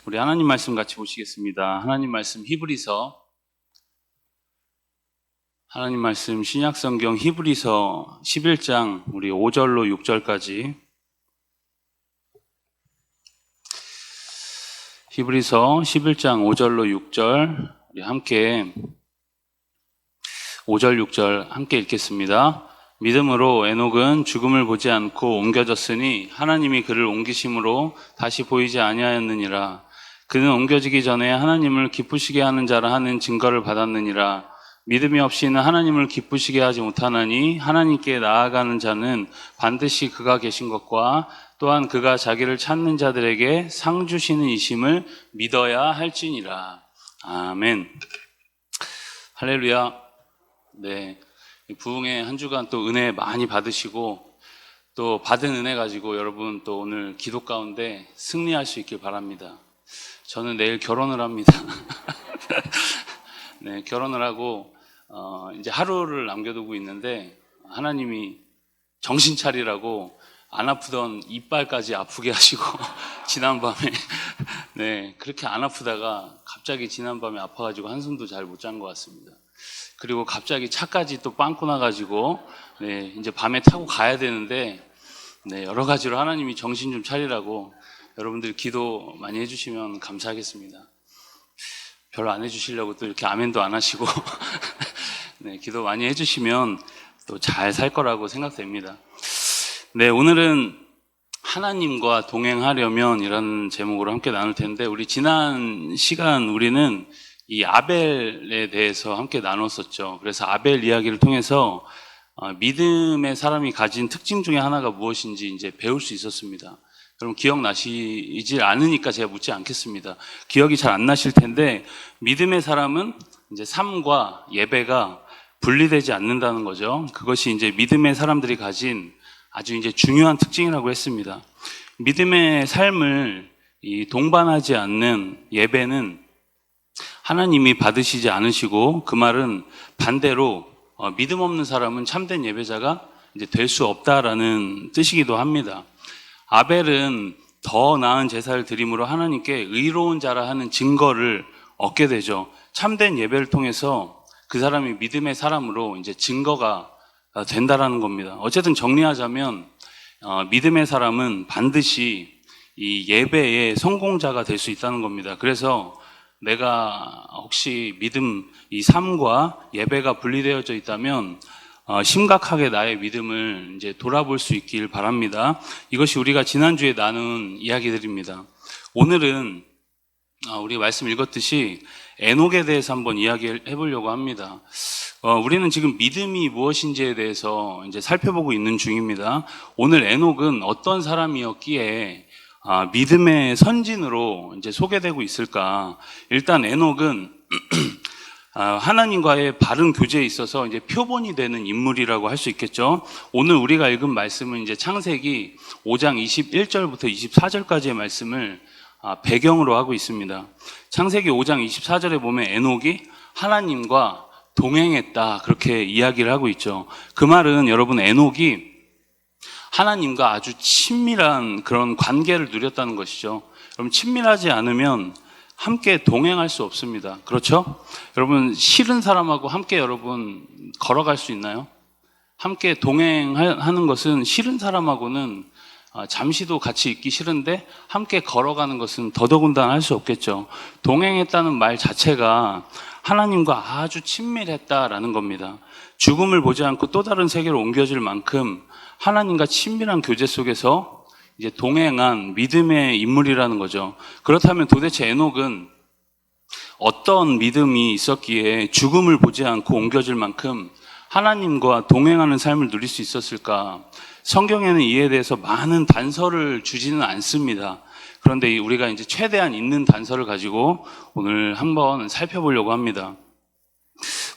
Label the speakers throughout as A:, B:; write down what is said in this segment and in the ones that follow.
A: 우리 하나님 말씀 같이 보시겠습니다. 하나님 말씀 하나님 말씀 신약성경 히브리서 11장 우리 5절로 6절까지 히브리서 11장 5절로 6절 우리 함께 5절 6절 함께 읽겠습니다. 믿음으로 에녹은 죽음을 보지 않고 옮겨졌으니 하나님이 그를 옮기심으로 다시 보이지 아니하였느니라. 그는 옮겨지기 전에 하나님을 기쁘시게 하는 자라 하는 증거를 받았느니라. 믿음이 없이는 하나님을 기쁘시게 하지 못하나니 하나님께 나아가는 자는 반드시 그가 계신 것과 또한 그가 자기를 찾는 자들에게 상 주시는 이심을 믿어야 할지니라. 아멘. 할렐루야. 네, 부흥의 한 주간 또 은혜 많이 받으시고 또 받은 은혜 가지고 여러분 또 오늘 기도 가운데 승리할 수 있길 바랍니다. 저는 내일 결혼을 합니다. 네, 결혼을 하고 이제 하루를 남겨두고 있는데 하나님이 정신 차리라고 안 아프던 이빨까지 아프게 하시고 지난밤에 네, 그렇게 안 아프다가 갑자기 지난밤에 아파가지고 한숨도 잘 못 잔 것 같습니다. 그리고 갑자기 차까지 또 빵꾸 나가지고 네, 이제 밤에 타고 가야 되는데 네, 여러 가지로 하나님이 정신 좀 차리라고 여러분들이 기도 많이 해주시면 감사하겠습니다. 별로 안 해주시려고 또 이렇게 아멘도 안 하시고 네, 기도 많이 해주시면 또 잘 살 거라고 생각됩니다. 네, 오늘은 하나님과 동행하려면 이라는 제목으로 함께 나눌 텐데 우리 지난 시간 우리는 이 아벨에 대해서 함께 나눴었죠. 그래서 아벨 이야기를 통해서 믿음의 사람이 가진 특징 중에 하나가 무엇인지 이제 배울 수 있었습니다. 여러분 기억나시지 않으니까 제가 묻지 않겠습니다. 기억이 잘 안 나실 텐데 믿음의 사람은 이제 삶과 예배가 분리되지 않는다는 거죠. 그것이 이제 믿음의 사람들이 가진 아주 이제 중요한 특징이라고 했습니다. 믿음의 삶을 동반하지 않는 예배는 하나님이 받으시지 않으시고 그 말은 반대로 믿음 없는 사람은 참된 예배자가 이제 될 수 없다라는 뜻이기도 합니다. 아벨은 더 나은 제사를 드림으로 하나님께 의로운 자라 하는 증거를 얻게 되죠. 참된 예배를 통해서 그 사람이 믿음의 사람으로 이제 증거가 된다라는 겁니다. 어쨌든 정리하자면 믿음의 사람은 반드시 이 예배의 성공자가 될 수 있다는 겁니다. 그래서 내가 혹시 믿음, 이 삶과 예배가 분리되어져 있다면 심각하게 나의 믿음을 이제 돌아볼 수 있길 바랍니다. 이것이 우리가 지난주에 나눈 이야기들입니다. 오늘은 우리 말씀 읽었듯이 에녹에 대해서 한번 이야기해 보려고 합니다. 우리는 지금 믿음이 무엇인지에 대해서 이제 살펴보고 있는 중입니다. 오늘 에녹은 어떤 사람이었기에 믿음의 선진으로 이제 소개되고 있을까? 일단 에녹은 하나님과의 바른 교제에 있어서 이제 표본이 되는 인물이라고 할 수 있겠죠. 오늘 우리가 읽은 말씀은 이제 창세기 5장 21절부터 24절까지의 말씀을 배경으로 하고 있습니다. 창세기 5장 24절에 보면 에녹이 하나님과 동행했다 그렇게 이야기를 하고 있죠. 그 말은 여러분 에녹이 하나님과 아주 친밀한 그런 관계를 누렸다는 것이죠. 여러분 친밀하지 않으면 함께 동행할 수 없습니다. 그렇죠? 여러분 싫은 사람하고 함께 여러분 걸어갈 수 있나요? 함께 동행하는 것은 싫은 사람하고는 잠시도 같이 있기 싫은데 함께 걸어가는 것은 더더군다나 할 수 없겠죠. 동행했다는 말 자체가 하나님과 아주 친밀했다라는 겁니다. 죽음을 보지 않고 또 다른 세계로 옮겨질 만큼 하나님과 친밀한 교제 속에서 이제 동행한 믿음의 인물이라는 거죠. 그렇다면 도대체 에녹은 어떤 믿음이 있었기에 죽음을 보지 않고 옮겨질 만큼 하나님과 동행하는 삶을 누릴 수 있었을까? 성경에는 이에 대해서 많은 단서를 주지는 않습니다. 그런데 우리가 이제 최대한 있는 단서를 가지고 오늘 한번 살펴보려고 합니다.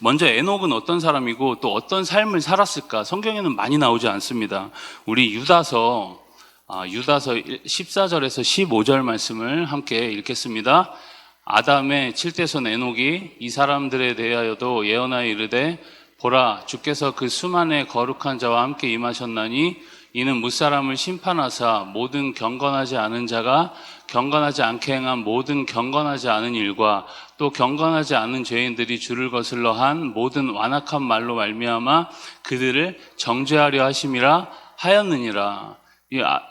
A: 먼저 에녹은 어떤 사람이고 또 어떤 삶을 살았을까? 성경에는 많이 나오지 않습니다. 우리 유다서 14절에서 15절 말씀을 함께 읽겠습니다. 아담의 칠대손 에녹이 이 사람들에 대하여도 예언하여 이르되 보라 주께서 그 수만의 거룩한 자와 함께 임하셨나니 이는 무사람을 심판하사 모든 경건하지 않은 자가 경건하지 않게 행한 모든 경건하지 않은 일과 또 경건하지 않은 죄인들이 주를 거슬러 한 모든 완악한 말로 말미암아 그들을 정죄하려 하심이라 하였느니라.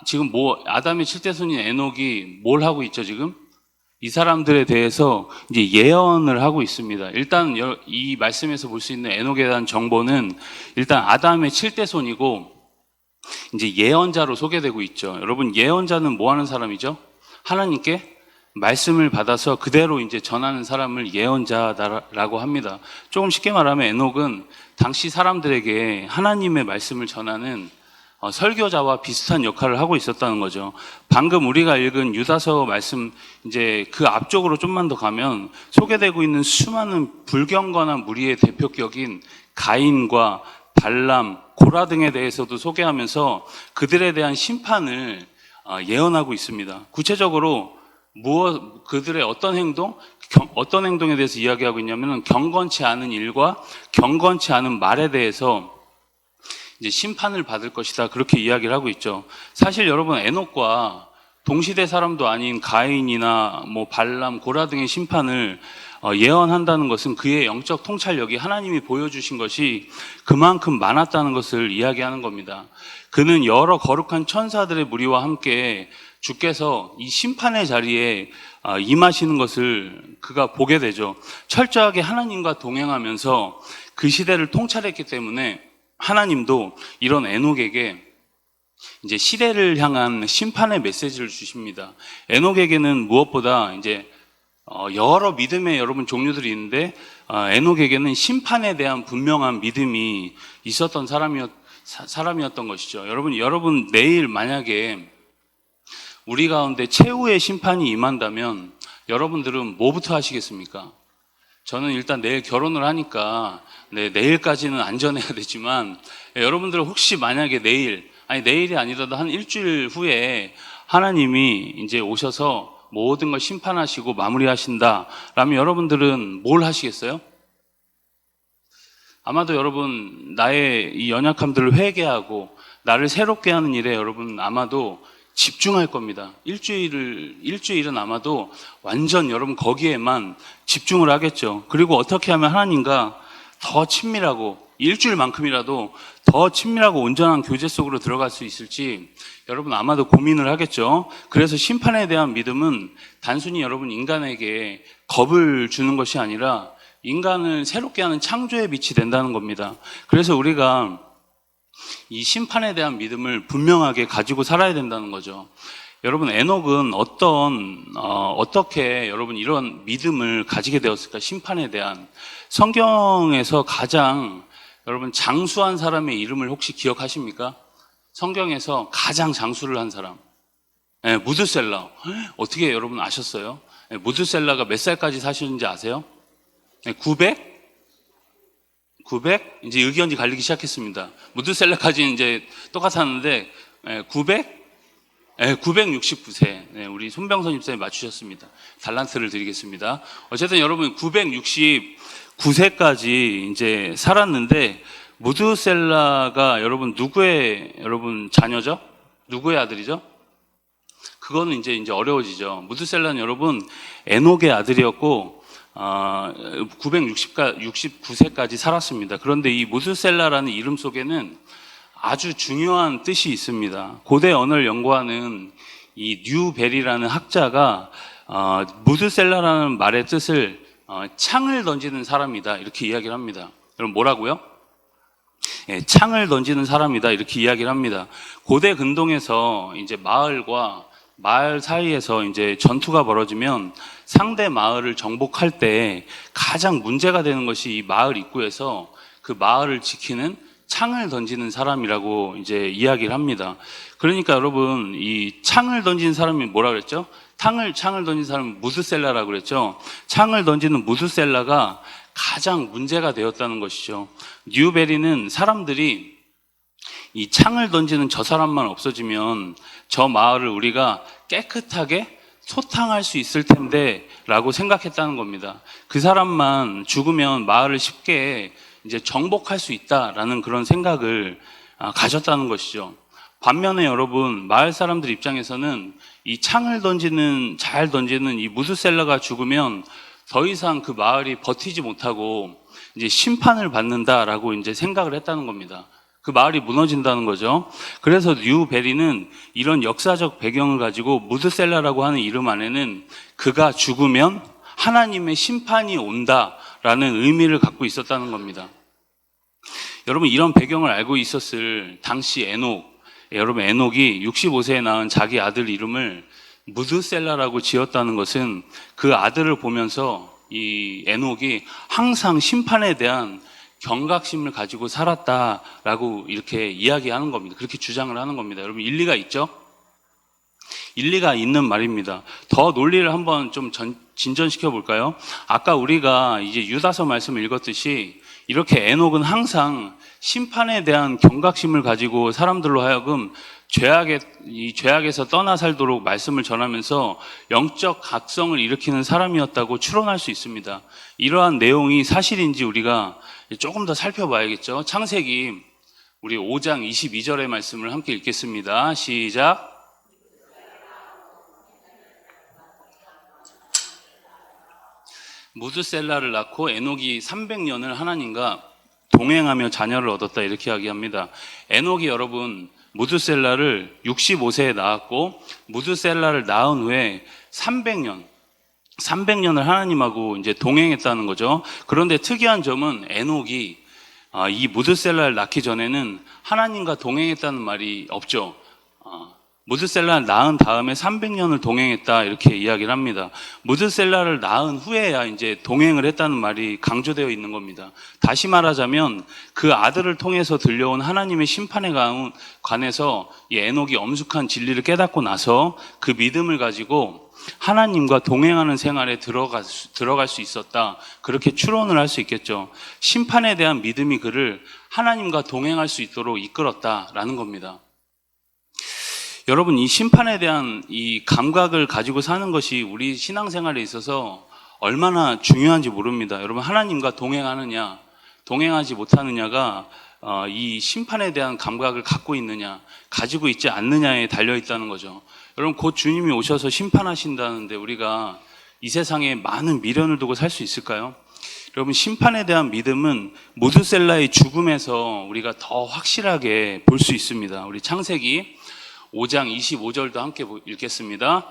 A: 지금 아담의 칠대손인 에녹이 뭘 하고 있죠, 지금? 이 사람들에 대해서 이제 예언을 하고 있습니다. 일단 이 말씀에서 볼 수 있는 에녹에 대한 정보는 일단 아담의 칠대손이고 이제 예언자로 소개되고 있죠. 여러분, 예언자는 뭐 하는 사람이죠? 하나님께 말씀을 받아서 그대로 이제 전하는 사람을 예언자라고 합니다. 조금 쉽게 말하면 에녹은 당시 사람들에게 하나님의 말씀을 전하는 설교자와 비슷한 역할을 하고 있었다는 거죠. 방금 우리가 읽은 유다서 말씀 이제 그 앞쪽으로 좀만 더 가면 소개되고 있는 수많은 불경건한 무리의 대표격인 가인과 발람, 고라 등에 대해서도 소개하면서 그들에 대한 심판을 예언하고 있습니다. 구체적으로 그들의 어떤 행동에 대해서 이야기하고 있냐면은 경건치 않은 일과 경건치 않은 말에 대해서 이제 심판을 받을 것이다, 그렇게 이야기를 하고 있죠. 사실 여러분, 에녹과 동시대 사람도 아닌 가인이나 발람, 고라 등의 심판을 예언한다는 것은 그의 영적 통찰력이 하나님이 보여주신 것이 그만큼 많았다는 것을 이야기하는 겁니다. 그는 여러 거룩한 천사들의 무리와 함께 주께서 이 심판의 자리에 임하시는 것을 그가 보게 되죠. 철저하게 하나님과 동행하면서 그 시대를 통찰했기 때문에 하나님도 이런 에녹에게 이제 시대를 향한 심판의 메시지를 주십니다. 에녹에게는 무엇보다 이제 여러 믿음의 여러분 종류들이 있는데 에녹에게는 심판에 대한 분명한 믿음이 있었던 사람이었던 것이죠. 여러분 내일 만약에 우리 가운데 최후의 심판이 임한다면 여러분들은 뭐부터 하시겠습니까? 저는 일단 내일 결혼을 하니까 내일까지는 안전해야 되지만 여러분들은 혹시 만약에 내일이 아니라도 한 일주일 후에 하나님이 이제 오셔서 모든 걸 심판하시고 마무리하신다 라면 여러분들은 뭘 하시겠어요? 아마도 여러분 나의 이 연약함들을 회개하고 나를 새롭게 하는 일에 여러분 아마도 집중할 겁니다. 일주일은 아마도 완전 여러분 거기에만 집중을 하겠죠. 그리고 어떻게 하면 하나님과 더 친밀하고 일주일만큼이라도 더 친밀하고 온전한 교제 속으로 들어갈 수 있을지 여러분 아마도 고민을 하겠죠. 그래서 심판에 대한 믿음은 단순히 여러분 인간에게 겁을 주는 것이 아니라 인간을 새롭게 하는 창조의 빛이 된다는 겁니다. 그래서 우리가 이 심판에 대한 믿음을 분명하게 가지고 살아야 된다는 거죠. 여러분, 에녹은 어떻게 여러분 이런 믿음을 가지게 되었을까? 심판에 대한. 성경에서 가장 여러분 장수한 사람의 이름을 혹시 기억하십니까? 성경에서 가장 장수를 한 사람. 무드셀라. 어떻게 여러분 아셨어요? 무드셀라가 몇 살까지 사셨는지 아세요? 900? 이제 의견이 갈리기 시작했습니다. 무드셀라까지는 이제 똑같았는데 969세. 우리 손병선 집사님 맞추셨습니다. 달란트를 드리겠습니다. 어쨌든 여러분 969세까지 이제 살았는데 무드셀라가 여러분 누구의 자녀죠? 누구의 아들이죠? 그거는 이제 어려워지죠. 무드셀라는 여러분 에녹의 아들이었고 969세까지 살았습니다. 그런데 이 무드셀라라는 이름 속에는 아주 중요한 뜻이 있습니다. 고대 언어를 연구하는 이 뉴베리라는 학자가 무드셀라라는 말의 뜻을 창을 던지는 사람이다 이렇게 이야기를 합니다. 여러분 뭐라고요? 창을 던지는 사람이다 이렇게 이야기를 합니다. 고대 근동에서 이제 마을과 마을 사이에서 이제 전투가 벌어지면 상대 마을을 정복할 때 가장 문제가 되는 것이 이 마을 입구에서 그 마을을 지키는 창을 던지는 사람이라고 이제 이야기를 합니다. 그러니까 여러분 이 창을 던지는 사람이 뭐라 그랬죠? 창을 던지는 사람은 무드셀라라고 그랬죠. 창을 던지는 무드셀라가 가장 문제가 되었다는 것이죠. 뉴베리는 사람들이 이 창을 던지는 저 사람만 없어지면 저 마을을 우리가 깨끗하게 소탕할 수 있을 텐데 라고 생각했다는 겁니다. 그 사람만 죽으면 마을을 쉽게 이제 정복할 수 있다라는 그런 생각을 가졌다는 것이죠. 반면에 여러분, 마을 사람들 입장에서는 이 창을 잘 던지는 이 무드셀라가 죽으면 더 이상 그 마을이 버티지 못하고 이제 심판을 받는다라고 이제 생각을 했다는 겁니다. 그 마을이 무너진다는 거죠. 그래서 뉴베리는 이런 역사적 배경을 가지고 무드셀라라고 하는 이름 안에는 그가 죽으면 하나님의 심판이 온다라는 의미를 갖고 있었다는 겁니다. 여러분, 이런 배경을 알고 있었을 당시 여러분, 에녹이 65세에 낳은 자기 아들 이름을 무드셀라라고 지었다는 것은 그 아들을 보면서 이 에녹이 항상 심판에 대한 경각심을 가지고 살았다라고 이렇게 이야기하는 겁니다. 그렇게 주장을 하는 겁니다. 여러분, 일리가 있죠? 일리가 있는 말입니다. 더 논리를 한번 좀 진전시켜 볼까요? 아까 우리가 이제 유다서 말씀을 읽었듯이 이렇게 에녹은 항상 심판에 대한 경각심을 가지고 사람들로 하여금 죄악에서 떠나 살도록 말씀을 전하면서 영적 각성을 일으키는 사람이었다고 추론할 수 있습니다. 이러한 내용이 사실인지 우리가 조금 더 살펴봐야겠죠. 창세기 우리 5장 22절의 말씀을 함께 읽겠습니다. 시작. 무드셀라를 낳고 에녹이 300년을 하나님과 동행하며 자녀를 얻었다, 이렇게 이야기합니다. 에녹이 여러분 무드셀라를 65세에 낳았고 무드셀라를 낳은 후에 300년을 하나님하고 이제 동행했다는 거죠. 그런데 특이한 점은 에녹이 이 무드셀라를 낳기 전에는 하나님과 동행했다는 말이 없죠. 무드셀라를 낳은 다음에 300년을 동행했다, 이렇게 이야기를 합니다. 무드셀라를 낳은 후에야 이제 동행을 했다는 말이 강조되어 있는 겁니다. 다시 말하자면 그 아들을 통해서 들려온 하나님의 심판에 관해서 이 에녹이 엄숙한 진리를 깨닫고 나서 그 믿음을 가지고 하나님과 동행하는 생활에 들어갈 수 있었다, 그렇게 추론을 할 수 있겠죠. 심판에 대한 믿음이 그를 하나님과 동행할 수 있도록 이끌었다라는 겁니다. 여러분, 이 심판에 대한 이 감각을 가지고 사는 것이 우리 신앙생활에 있어서 얼마나 중요한지 모릅니다. 여러분, 하나님과 동행하느냐, 동행하지 못하느냐가 이 심판에 대한 감각을 갖고 있느냐, 가지고 있지 않느냐에 달려 있다는 거죠. 여러분, 곧 주님이 오셔서 심판하신다는데 우리가 이 세상에 많은 미련을 두고 살 수 있을까요? 여러분, 심판에 대한 믿음은 무드셀라의 죽음에서 우리가 더 확실하게 볼 수 있습니다. 우리 창세기 5장 25절도 함께 읽겠습니다.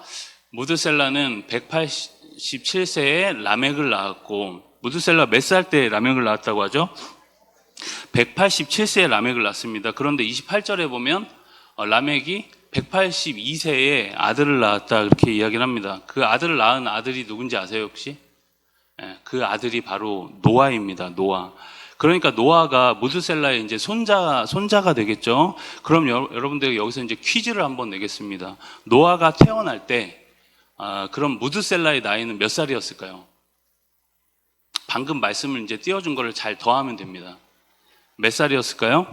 A: 무드셀라는 187세에 라멕을 낳았고, 무드셀라 몇 살 때 라멕을 낳았다고 하죠? 187세에 라멕을 낳습니다. 그런데 28절에 보면 라멕이 182세에 아들을 낳았다, 그렇게 이야기를 합니다. 그 아들을 낳은 아들이 누군지 아세요, 혹시? 그 아들이 바로 노아입니다. 노아. 그러니까 노아가 무드셀라의 이제 손자가 되겠죠. 그럼 여러분들 여기서 이제 퀴즈를 한번 내겠습니다. 노아가 태어날 때, 그럼 무드셀라의 나이는 몇 살이었을까요? 방금 말씀을 이제 띄워준 거를 잘 더하면 됩니다. 몇 살이었을까요?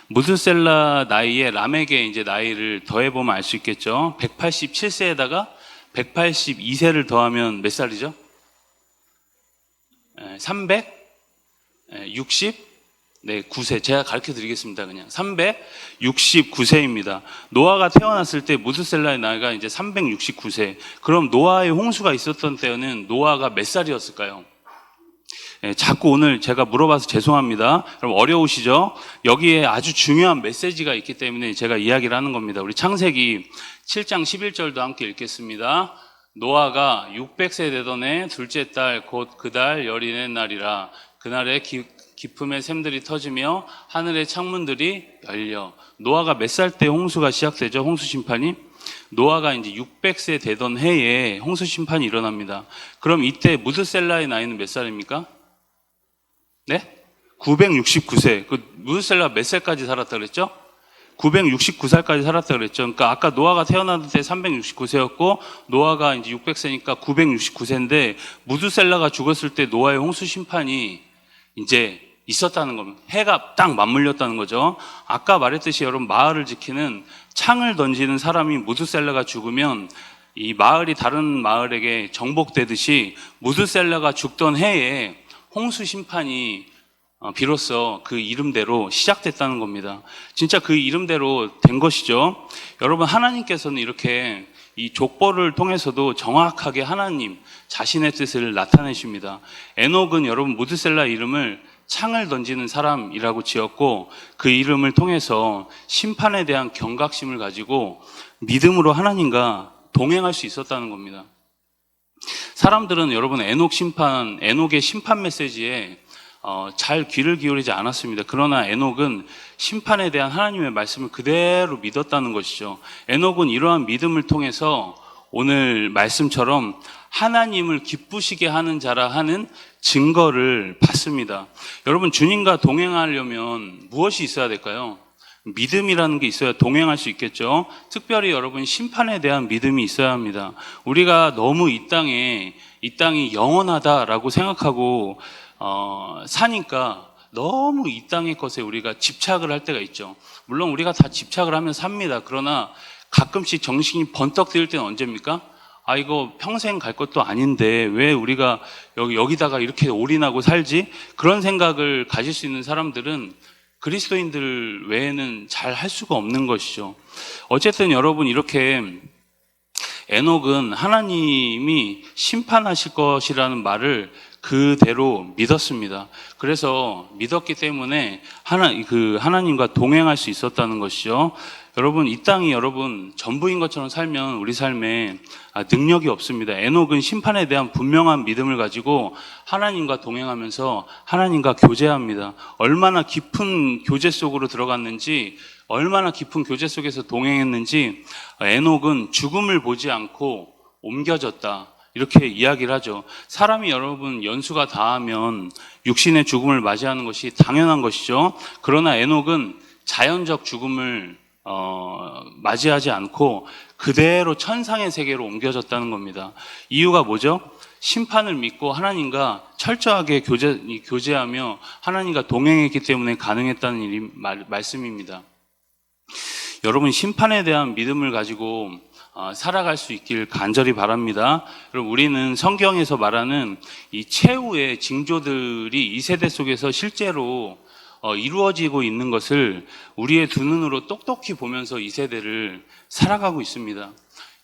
A: 무드셀라 나이에 라멕의 이제 나이를 더해보면 알 수 있겠죠. 187세에다가 182세를 더하면 몇 살이죠? 369세. 제가 가르쳐 드리겠습니다. 그냥 369세입니다. 노아가 태어났을 때 무드셀라의 나이가 이제 369세. 그럼 노아의 홍수가 있었던 때는 노아가 몇 살이었을까요? 자꾸 오늘 제가 물어봐서 죄송합니다. 그럼 어려우시죠? 여기에 아주 중요한 메시지가 있기 때문에 제가 이야기를 하는 겁니다. 우리 창세기 7장 11절도 함께 읽겠습니다. 노아가 600세 되던 해 둘째 달 곧 그 달 열인의 날이라. 그날에 깊음의 샘들이 터지며 하늘의 창문들이 열려. 노아가 몇 살 때 홍수가 시작되죠? 홍수 심판이? 노아가 이제 600세 되던 해에 홍수 심판이 일어납니다. 그럼 이때 무드셀라의 나이는 몇 살입니까? 네? 969세. 그 무드셀라 몇 살까지 살았다 그랬죠? 969살까지 살았다 그랬죠. 그러니까 아까 노아가 태어났을 때 369세였고 노아가 이제 600세니까 969세인데 무드셀라가 죽었을 때 노아의 홍수 심판이 이제 있었다는 겁니다. 해가 딱 맞물렸다는 거죠. 아까 말했듯이 여러분, 마을을 지키는 창을 던지는 사람이 무드셀라가 죽으면 이 마을이 다른 마을에게 정복되듯이 무드셀라가 죽던 해에 홍수 심판이 비로소 그 이름대로 시작됐다는 겁니다. 진짜 그 이름대로 된 것이죠. 여러분, 하나님께서는 이렇게 이 족보를 통해서도 정확하게 하나님 자신의 뜻을 나타내십니다. 에녹은 여러분 무드셀라 이름을 창을 던지는 사람이라고 지었고, 그 이름을 통해서 심판에 대한 경각심을 가지고 믿음으로 하나님과 동행할 수 있었다는 겁니다. 사람들은 여러분 에녹의 심판 메시지에 잘 귀를 기울이지 않았습니다. 그러나 에녹은 심판에 대한 하나님의 말씀을 그대로 믿었다는 것이죠. 에녹은 이러한 믿음을 통해서 오늘 말씀처럼 하나님을 기쁘시게 하는 자라 하는 증거를 받습니다. 여러분, 주님과 동행하려면 무엇이 있어야 될까요? 믿음이라는 게 있어야 동행할 수 있겠죠. 특별히 여러분, 심판에 대한 믿음이 있어야 합니다. 우리가 너무 이 땅이 영원하다라고 생각하고 사니까 너무 이 땅의 것에 우리가 집착을 할 때가 있죠. 물론 우리가 다 집착을 하면 삽니다. 그러나 가끔씩 정신이 번떡 뜨일 때는 언제입니까? 이거 평생 갈 것도 아닌데 왜 우리가 여기다가 이렇게 올인하고 살지? 그런 생각을 가질 수 있는 사람들은 그리스도인들 외에는 잘 할 수가 없는 것이죠. 어쨌든 여러분, 이렇게 에녹은 하나님이 심판하실 것이라는 말을 그대로 믿었습니다. 그래서 믿었기 때문에 하나님과 동행할 수 있었다는 것이죠. 여러분, 이 땅이 여러분 전부인 것처럼 살면 우리 삶에 능력이 없습니다. 에녹은 심판에 대한 분명한 믿음을 가지고 하나님과 동행하면서 하나님과 교제합니다. 얼마나 깊은 교제 속으로 들어갔는지, 얼마나 깊은 교제 속에서 동행했는지 에녹은 죽음을 보지 않고 옮겨졌다, 이렇게 이야기를 하죠. 사람이 여러분 연수가 다하면 육신의 죽음을 맞이하는 것이 당연한 것이죠. 그러나 에녹은 자연적 죽음을 맞이하지 않고 그대로 천상의 세계로 옮겨졌다는 겁니다. 이유가 뭐죠? 심판을 믿고 하나님과 철저하게 교제하며 하나님과 동행했기 때문에 가능했다는 말씀입니다. 여러분, 심판에 대한 믿음을 가지고 살아갈 수 있길 간절히 바랍니다. 여러분, 우리는 성경에서 말하는 이 최후의 징조들이 이 세대 속에서 실제로 이루어지고 있는 것을 우리의 두 눈으로 똑똑히 보면서 이 세대를 살아가고 있습니다.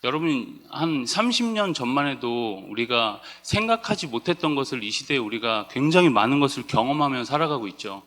A: 여러분, 한 30년 전만 해도 우리가 생각하지 못했던 것을 이 시대에 우리가 굉장히 많은 것을 경험하며 살아가고 있죠.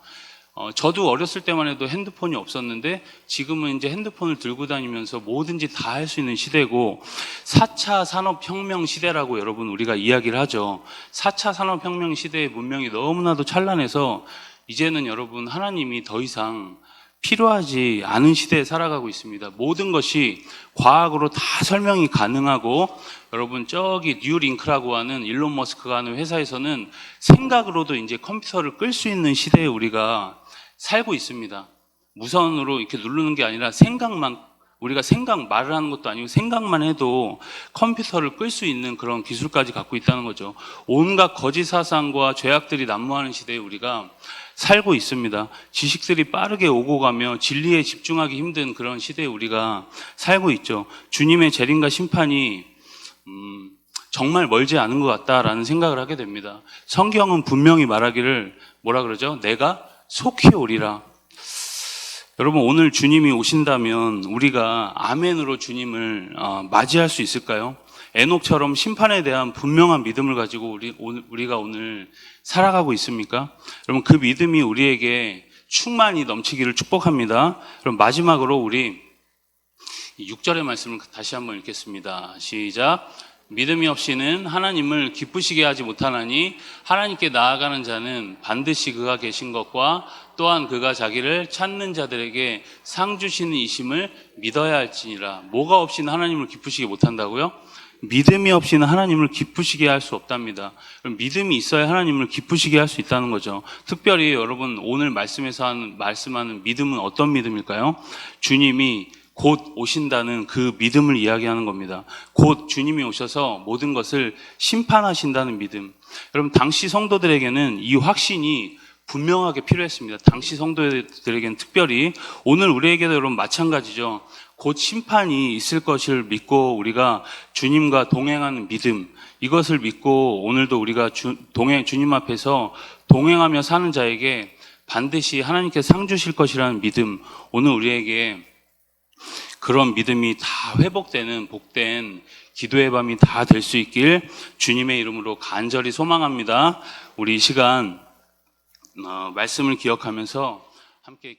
A: 저도 어렸을 때만 해도 핸드폰이 없었는데 지금은 이제 핸드폰을 들고 다니면서 뭐든지 다 할 수 있는 시대고, 4차 산업혁명 시대라고 여러분 우리가 이야기를 하죠. 4차 산업혁명 시대의 문명이 너무나도 찬란해서 이제는 여러분 하나님이 더 이상 필요하지 않은 시대에 살아가고 있습니다. 모든 것이 과학으로 다 설명이 가능하고, 여러분 저기 뉴링크라고 하는 일론 머스크가 하는 회사에서는 생각으로도 이제 컴퓨터를 끌 수 있는 시대에 우리가 살고 있습니다. 무선으로 이렇게 누르는 게 아니라 우리가 말을 하는 것도 아니고 생각만 해도 컴퓨터를 끌 수 있는 그런 기술까지 갖고 있다는 거죠. 온갖 거짓 사상과 죄악들이 난무하는 시대에 우리가 살고 있습니다. 지식들이 빠르게 오고 가며 진리에 집중하기 힘든 그런 시대에 우리가 살고 있죠. 주님의 재림과 심판이 정말 멀지 않은 것 같다라는 생각을 하게 됩니다. 성경은 분명히 말하기를 뭐라 그러죠? 내가 속히 오리라. 여러분, 오늘 주님이 오신다면 우리가 아멘으로 주님을 맞이할 수 있을까요? 에녹처럼 심판에 대한 분명한 믿음을 가지고 우리가 오늘 살아가고 있습니까? 여러분, 그 믿음이 우리에게 충만히 넘치기를 축복합니다. 그럼 마지막으로 우리 6절의 말씀을 다시 한번 읽겠습니다. 시작. 믿음이 없이는 하나님을 기쁘시게 하지 못하나니 하나님께 나아가는 자는 반드시 그가 계신 것과 또한 그가 자기를 찾는 자들에게 상 주시는 이심을 믿어야 할지니라. 뭐가 없이는 하나님을 기쁘시게 못한다고요? 믿음이 없이는 하나님을 기쁘시게 할 수 없답니다. 그럼 믿음이 있어야 하나님을 기쁘시게 할 수 있다는 거죠. 특별히 여러분 오늘 말씀에서 말씀하는 믿음은 어떤 믿음일까요? 주님이 곧 오신다는 그 믿음을 이야기하는 겁니다. 곧 주님이 오셔서 모든 것을 심판하신다는 믿음. 여러분, 당시 성도들에게는 이 확신이 분명하게 필요했습니다. 당시 성도들에게는 특별히, 오늘 우리에게도 여러분 마찬가지죠. 곧 심판이 있을 것을 믿고 우리가 주님과 동행하는 믿음, 이것을 믿고 오늘도 우리가 주님 앞에서 동행하며 사는 자에게 반드시 하나님께 상 주실 것이라는 믿음, 오늘 우리에게 그런 믿음이 다 회복되는 복된 기도의 밤이 다 될 수 있길 주님의 이름으로 간절히 소망합니다. 우리 이 시간 말씀을 기억하면서 함께